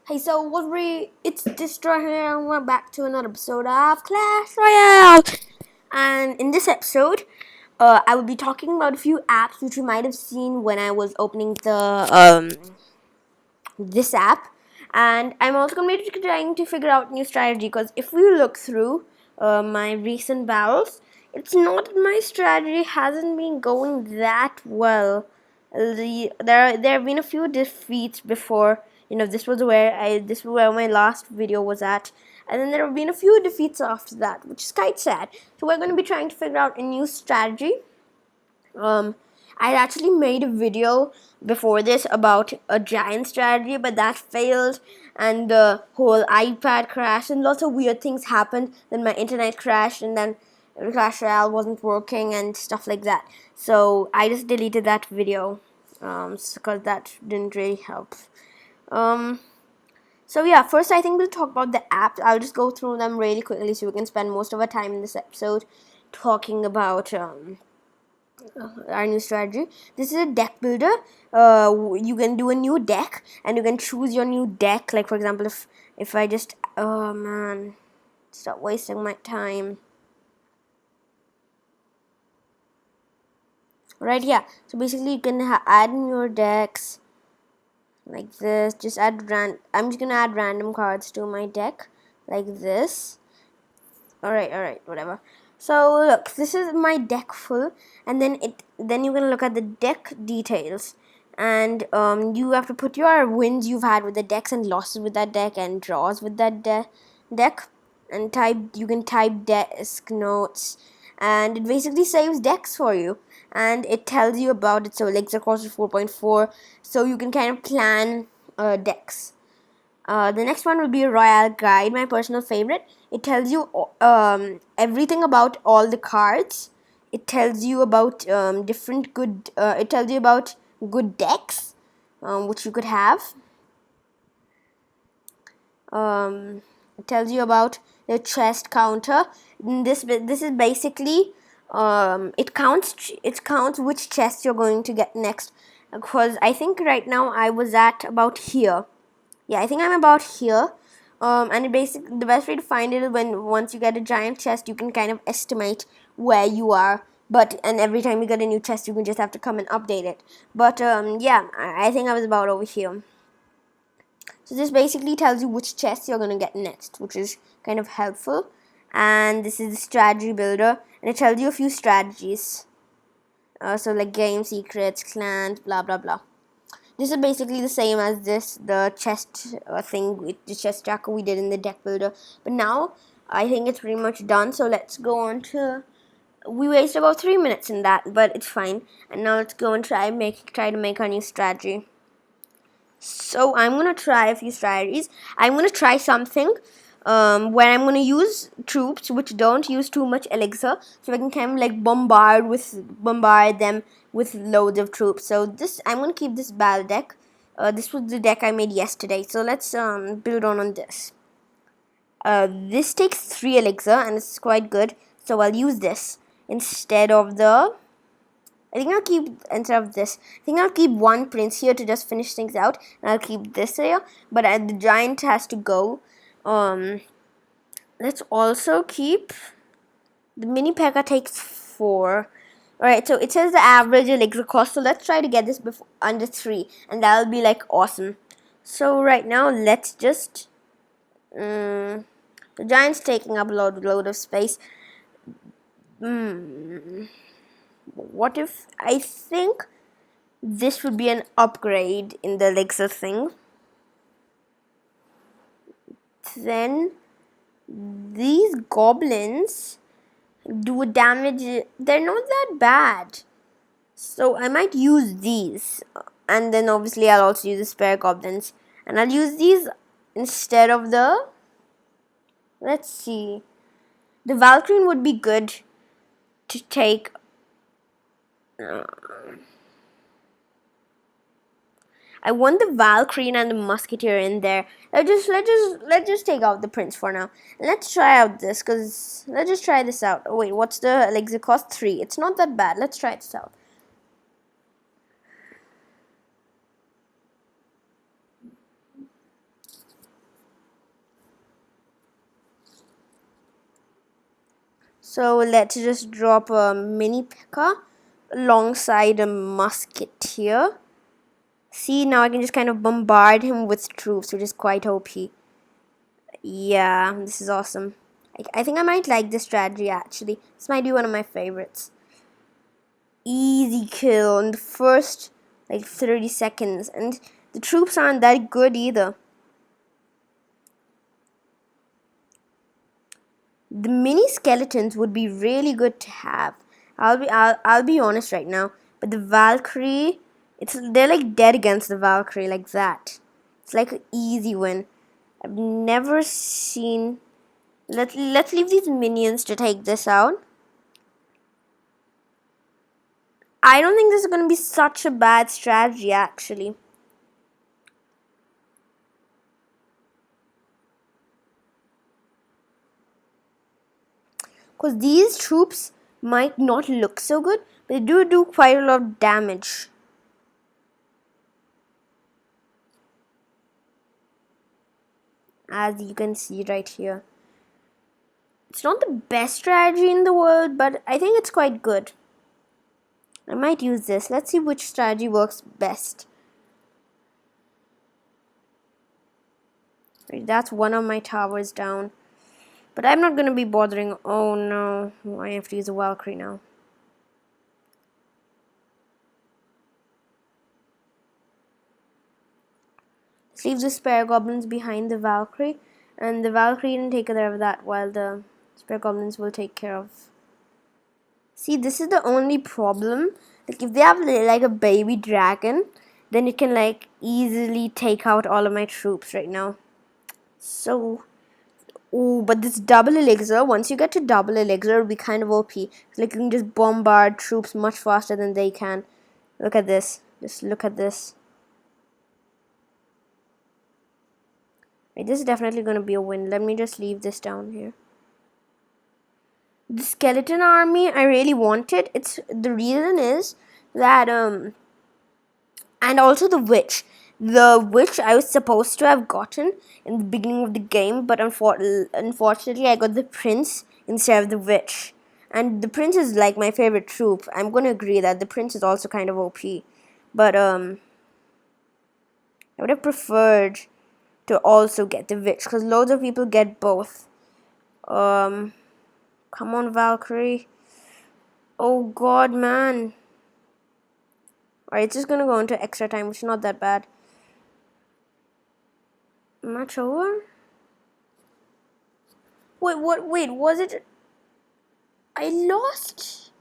Hey, so it's Destroy here, and we're back to another episode of Clash Royale. And in this episode, I will be talking about a few apps which you might have seen when I was opening the this app, and I'm also going to be trying to figure out new strategy. Because if we look through my recent battles, it's not that my strategy hasn't been going that well. There have been a few defeats before. This was where my last video was at, and then there have been a few defeats after that, which is quite sad. So we're going to be trying to figure out a new strategy. I actually made a video before this about a giant strategy, but that failed, and the whole iPad crashed, and lots of weird things happened. Then my internet crashed, and then Clash Royale wasn't working, and stuff like that. So I just deleted that video, because that didn't really help. Um, so yeah, first I think we'll talk about the apps. I'll just go through them really quickly so we can spend most of our time in this episode talking about our new strategy. This is a deck builder. You can do a new deck and you can choose your new deck. Like for example, if I just stop wasting my time. Right, yeah. So basically, you can add in your decks like this. Just add I'm just gonna add random cards to my deck like this. Alright, whatever. So look, this is my deck full, and then you're gonna look at the deck details, and you have to put your wins you've had with the decks and losses with that deck and draws with that deck, and you can type desk notes, and it basically saves decks for you, and it tells you about it. So elixir cost is 4.4, so you can kind of plan decks. The next one will be a Royale Guide, my personal favorite. It tells you everything about all the cards. It tells you about different good. It tells you about good decks, which you could have. It tells you about the chest counter. This is basically it counts which chest you're going to get next. Because I think right now I was at about here. Yeah, I think I'm about here. And the best way to find it is when once you get a giant chest, you can kind of estimate where you are. And every time you get a new chest, you can just have to come and update it. But yeah, I think I was about over here. So this basically tells you which chest you're gonna get next, which is kind of helpful. And this is the strategy builder, and it tells you a few strategies. So like game secrets, clans, blah blah blah. This is basically the same as the chest thing with the chest tracker we did in the deck builder. But now I think it's pretty much done. So let's go on to. We wasted about 3 minutes in that, but it's fine. And now let's go and try to make our new strategy. So I'm gonna try a few strategies. I'm gonna try something where I'm gonna use troops which don't use too much elixir, so I can kind of like bombard them with loads of troops. So I'm gonna keep this battle deck. This was the deck I made yesterday. So let's build on this. This takes 3 elixir and it's quite good. So I'll use this instead of the. I think I'll keep, instead of this, I think I'll keep one prince here to just finish things out, and I'll keep this here, but the giant has to go. Let's also keep, the mini P.E.K.K.A takes 4. Alright, so it says the average elixir cost, so let's try to get this under 3, and that'll be like awesome. So right now, let's just, the giant's taking up a load of space. What if, I think this would be an upgrade in the elixir thing. Then these goblins do damage. They're not that bad, so I might use these, and then obviously I'll also use the spare goblins, and I'll use these instead of the. Let's see, the Valkyrie would be good to take. I want the Valkyrie and the Musketeer in there. Let's just take out the Prince for now. Let's try out this, cause let's just try this out. Oh, wait, what's the elixir cost? 3. It's not that bad. Let's try this out. So let's just drop a mini P.E.K.K.A alongside a musketeer. See, now I can just kind of bombard him with troops, which is quite OP. Yeah, this is awesome. I think I might like this strategy actually. This might be one of my favorites. Easy kill in the first like 30 seconds, and the troops aren't that good either. The mini skeletons would be really good to have. I'll be honest right now, but the Valkyrie, they're like dead against the Valkyrie like that. It's like an easy win. I've never seen. Let's leave these minions to take this out. I don't think this is going to be such a bad strategy actually. Because these troops might not look so good, but they do quite a lot of damage. As you can see right here. It's not the best strategy in the world, but I think it's quite good. I might use this. Let's see which strategy works best. Right, that's one of my towers down. But I'm not going to be bothering. Oh no, I have to use a Valkyrie now. Let's leave the spare goblins behind the Valkyrie. And the Valkyrie can take care of that while the spare goblins will take care of. See, this is the only problem. Like if they have like a baby dragon, then it can like easily take out all of my troops right now. So, oh, but this double elixir, once you get to double elixir, it'll be kind of OP. Like you can just bombard troops much faster than they can. Look at this. Just look at this. Right, this is definitely going to be a win. Let me just leave this down here. The skeleton army I really wanted. It's the reason is that and also the witch. The witch I was supposed to have gotten in the beginning of the game, but unfortunately I got the prince instead of the witch. And the prince is like my favorite troop. I'm gonna agree that the prince is also kind of OP, but I would have preferred to also get the witch because loads of people get both. Come on, Valkyrie. Oh god, man. Alright, it's just gonna go into extra time, which is not that bad. Match over? Wait, was it? I lost?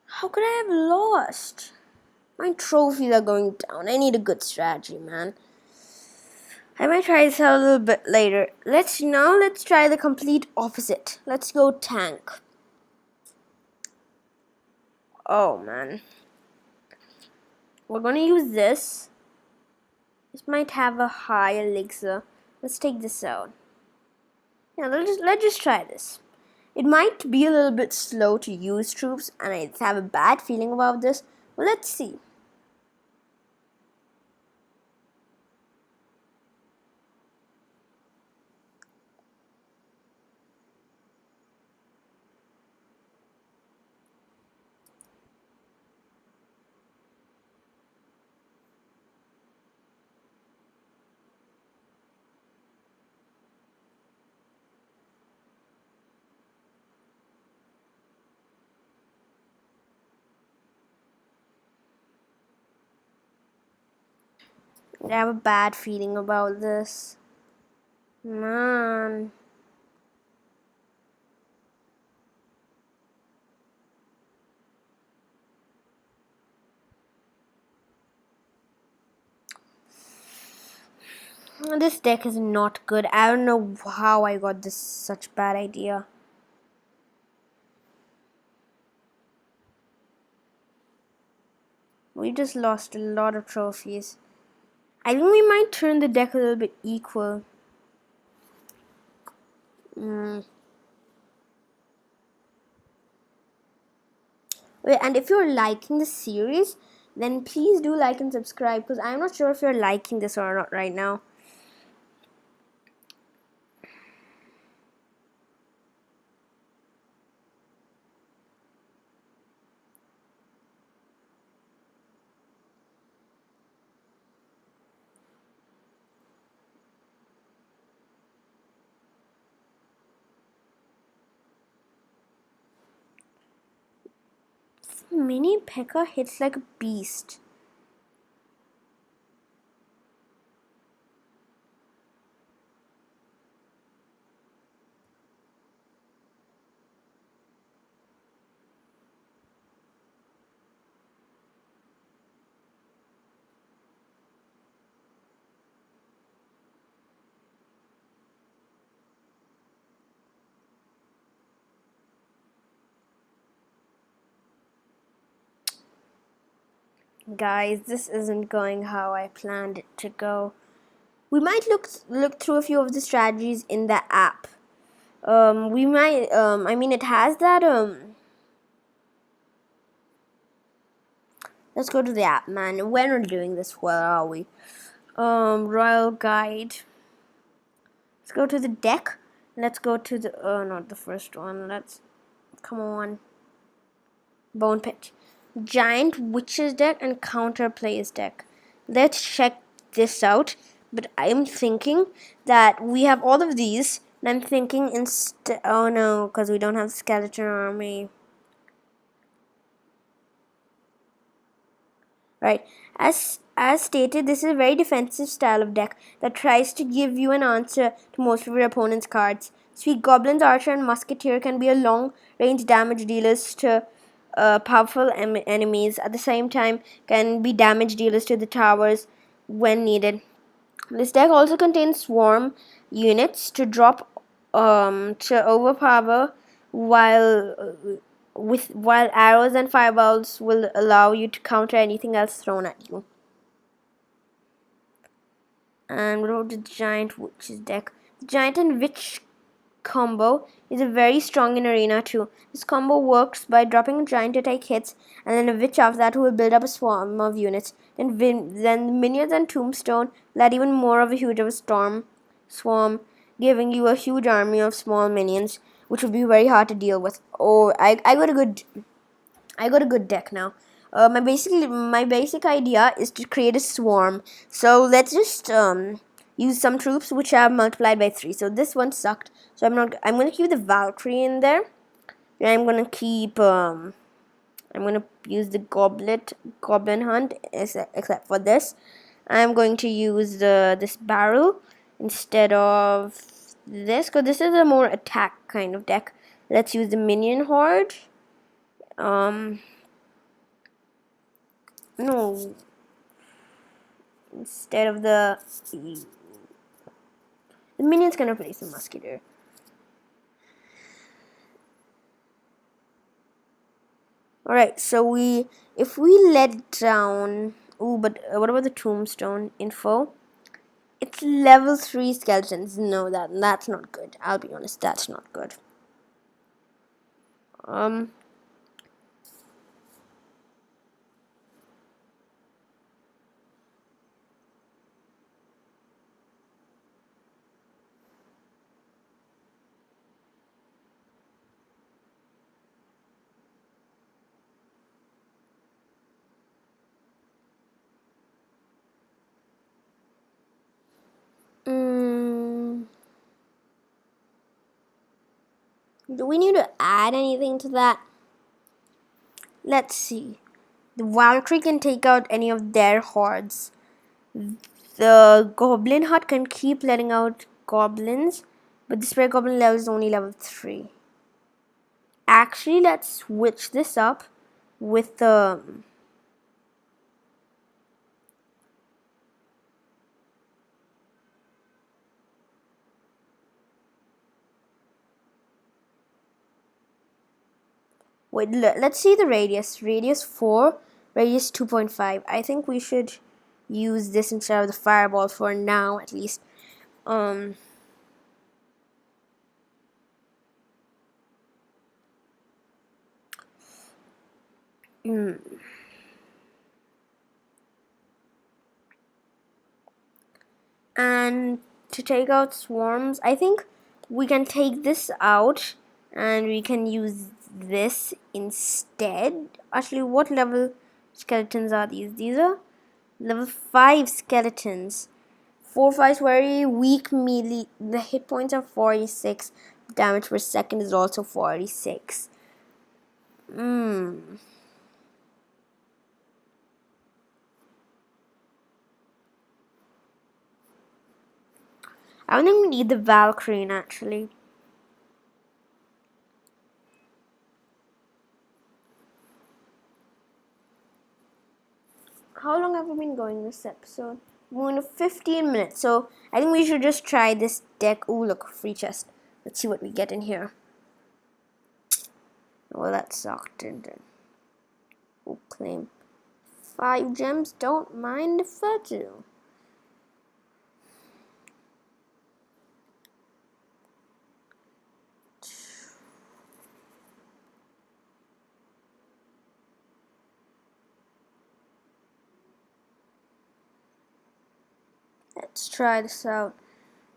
How could I have lost? My trophies are going down. I need a good strategy, man. I might try this out a little bit later. Let's try the complete opposite. Let's go tank. Oh man. We're gonna use this. This might have a high elixir. Let's take this out. Yeah, let's just try this. It might be a little bit slow to use troops, and I have a bad feeling about this. Well, let's see. I have a bad feeling about this. Man. This deck is not good. I don't know how I got this such bad idea. We just lost a lot of trophies. I think we might turn the deck a little bit equal. Wait, and if you're liking the series, then please do like and subscribe because I'm not sure if you're liking this or not right now. Mini P.E.K.K.A hits like a beast. Guys, this isn't going how I planned it to go. We might look through a few of the strategies in the app. We might. I mean, it has that. Let's go to the app, man. When we're doing this, where are we? Royal Guide. Let's go to the deck. Let's go to the. Not the first one. Let's. Come on. Bone Pit. Giant Witches deck and Counter Plays deck. Let's check this out. But I'm thinking that we have all of these. And I'm thinking instead. Oh no, because we don't have Skeleton Army. Right. As stated, this is a very defensive style of deck that tries to give you an answer to most of your opponent's cards. Sweet Goblins, Archer, and Musketeer can be a long-range damage dealers to powerful enemies. At the same time, can be damage dealers to the towers when needed. This deck also contains Swarm units to drop to overpower while while arrows and fireballs will allow you to counter anything else thrown at you. And what about the Giant Witches deck? The Giant and Witch combo is a very strong in Arena too. This combo works by dropping a Giant to take hits, and then a Witch after that who will build up a swarm of units. Then minions and Tombstone will add even more of a huge of a swarm, giving you a huge army of small minions, which would be very hard to deal with. Oh, I got a good deck now. My basic idea is to create a swarm. So let's just use some troops which are multiplied by 3. So this one sucked. So I'm gonna keep the Valkyrie in there. And I'm gonna use the Goblin Hunt except for this. I'm going to use this barrel instead of this, because this is a more attack kind of deck. Let's use the Minion Horde. No, instead of the minions can replace the Musketeer. Alright, so if we let down. Ooh, but what about the Tombstone info? It's level 3 skeletons. No, that's not good. I'll be honest, that's not good. Do we need to add anything to that? Let's see. The Valkyrie can take out any of their hordes. The Goblin Hut can keep letting out goblins, but the Spirit Goblin level is only level 3. Actually, let's switch this up with the wait, let's see the radius. Radius 4, radius 2.5. I think we should use this instead of the fireball for now, at least. And to take out swarms, I think we can take this out and we can use this instead. Actually, what level skeletons are these? These are level 5 skeletons. 4/5 is very weak melee. The hit points are 46. Damage per second is also 46. I don't think we need the Valkyrie actually. How long have we been going this episode? We're going to 15 minutes, so I think we should just try this deck. Ooh, look, free chest. Let's see what we get in here. Oh, that sucked, didn't it? Oh, claim 5 gems. Don't mind if I do. Let's try this out.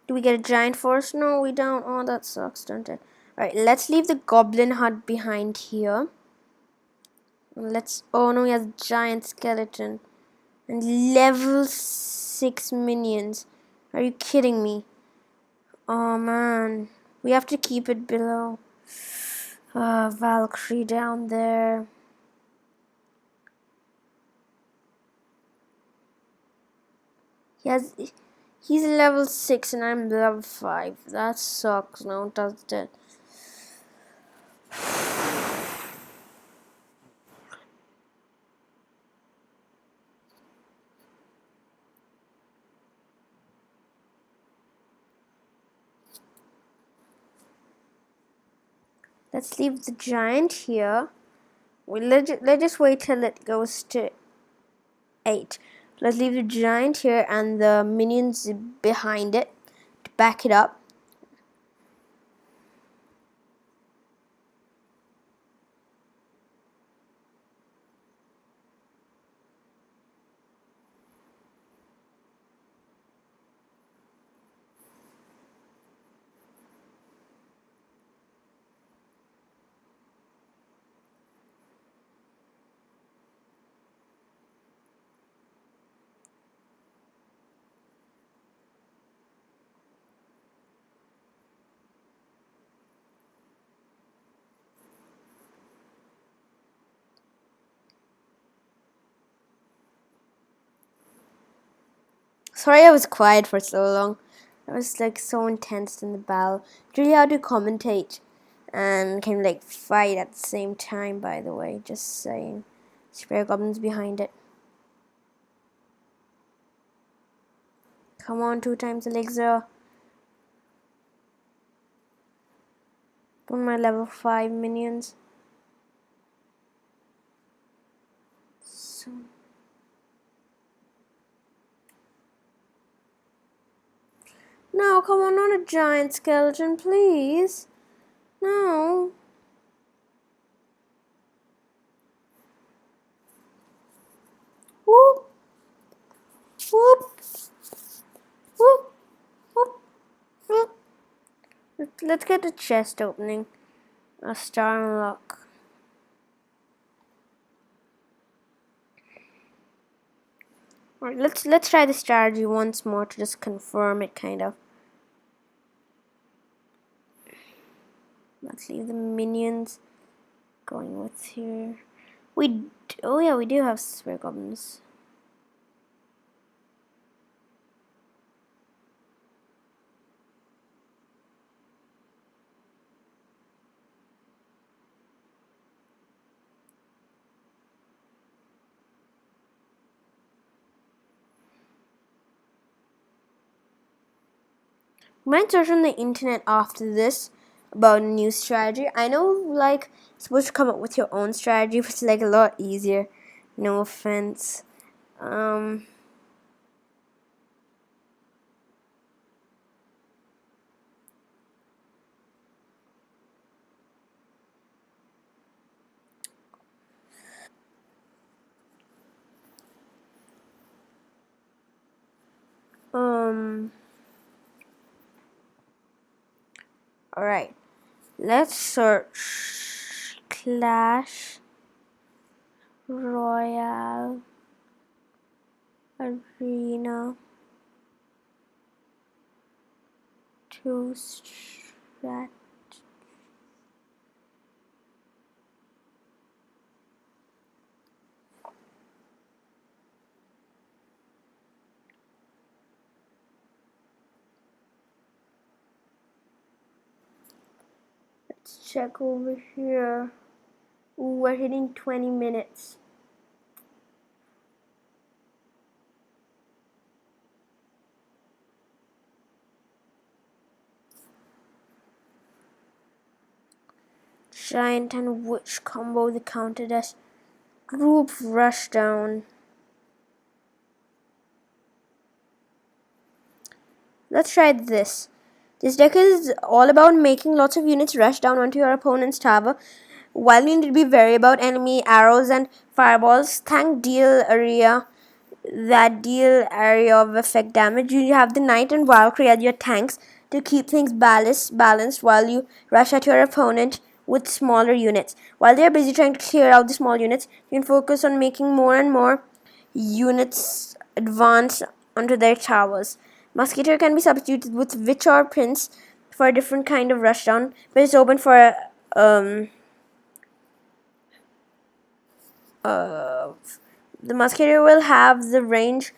Do we get a giant force? No, we don't. Oh, that sucks, don't it? Alright, let's leave the goblin hut behind here. Let's. Oh no, he has a giant skeleton. And level 6 minions. Are you kidding me? Oh man. We have to keep it below. Valkyrie down there. He's level 6 and I'm level 5. That sucks now, doesn't it? Let's leave the giant here. Let's just wait till it goes to 8. Let's leave the giant here and the minions behind it to back it up. Sorry I was quiet for so long. I was like so intense in the battle. It's really hard to commentate and kind of like fight at the same time, by the way. Just saying. Spare goblins behind it. Come on, 2 times elixir. One of my level 5 minions. So no, come on, not a giant skeleton, please. No. Whoop. Whoop. Whoop. Whoop. Whoop. Let's get the chest opening. A star unlock. Alright, let's try the strategy once more to just confirm it, kind of. Let's leave the minions going with here. Oh yeah, we do have spare goblins. Might search on the internet after this about a new strategy. I know, like, you're supposed to come up with your own strategy, but it's like a lot easier. No offense. Alright. Let's search Clash Royale Arena 2 strat. Let's check over here. Ooh, we're hitting 20 minutes. Giant and Witch combo, the counted as group rushdown. Let's try this. This deck is all about making lots of units rush down onto your opponent's tower. While you need to be wary about enemy arrows and fireballs, tank deal area of effect damage. You have the Knight and Valkyrie as your tanks to keep things balanced while you rush at your opponent with smaller units. While they're busy trying to clear out the small units, you can focus on making more and more units advance onto their towers. Musketeer can be substituted with Witch or Prince for a different kind of rushdown, but it's open for the Musketeer will have the range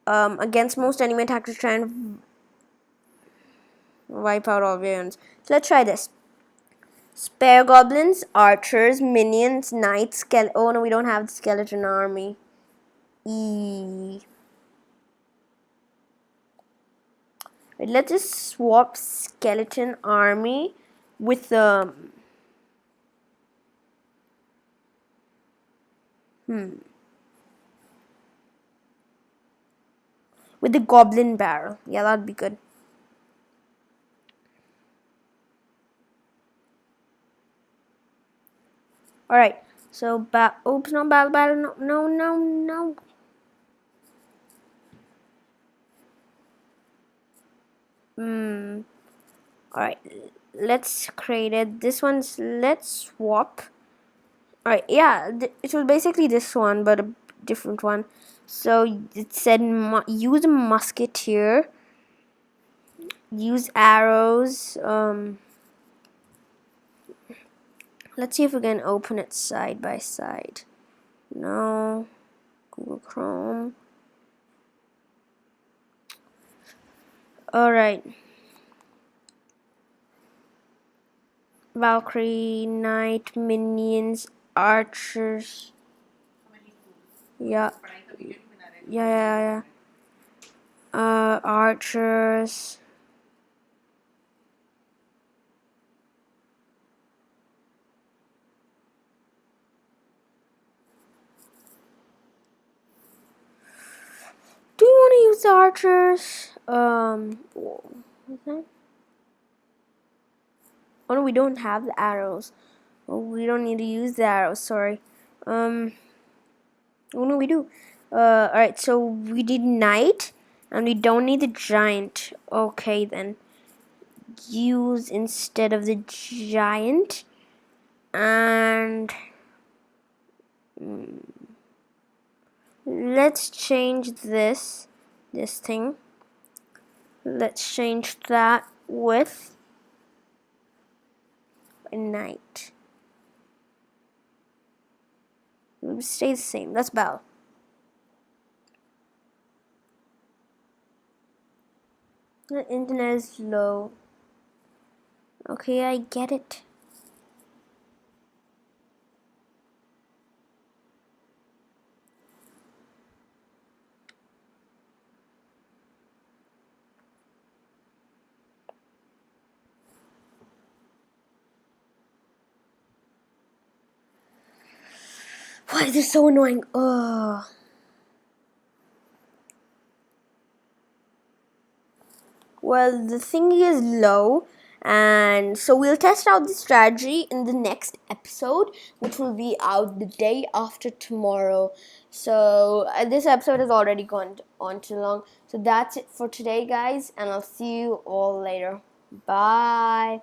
against most enemy attackers to try and wipe out all variants. So let's try this. Spare goblins, archers, minions, knights, oh no, we don't have the skeleton army. Wait, let's just swap skeleton army with with the goblin barrel. Yeah, that'd be good. Alright, so oops, no battle, no. Alright, let's create it. This one's, let's swap. Alright, yeah, it was basically this one, but a different one. So it said use a musketeer, use arrows. Let's see if we can open it side by side. No, Google Chrome. Alright. Valkyrie, Knight, Minions, Archers. Yeah. Yeah. Archers. Do you want to use the archers? What's that? Oh no, we don't have the arrows. Oh, we don't need to use the arrows, sorry. Oh no, we do. Alright, so we did knight, and we don't need the giant. Okay, then. Use instead of the giant. And let's change this thing. Let's change that with a knight. It'll stay the same. That's battle. The internet is low. Okay, I get it. Why is this so annoying? Ugh. Well, the thing is low, and so we'll test out the strategy in the next episode, which will be out the day after tomorrow. So this episode has already gone on too long. So that's it for today, guys, and I'll see you all later. Bye.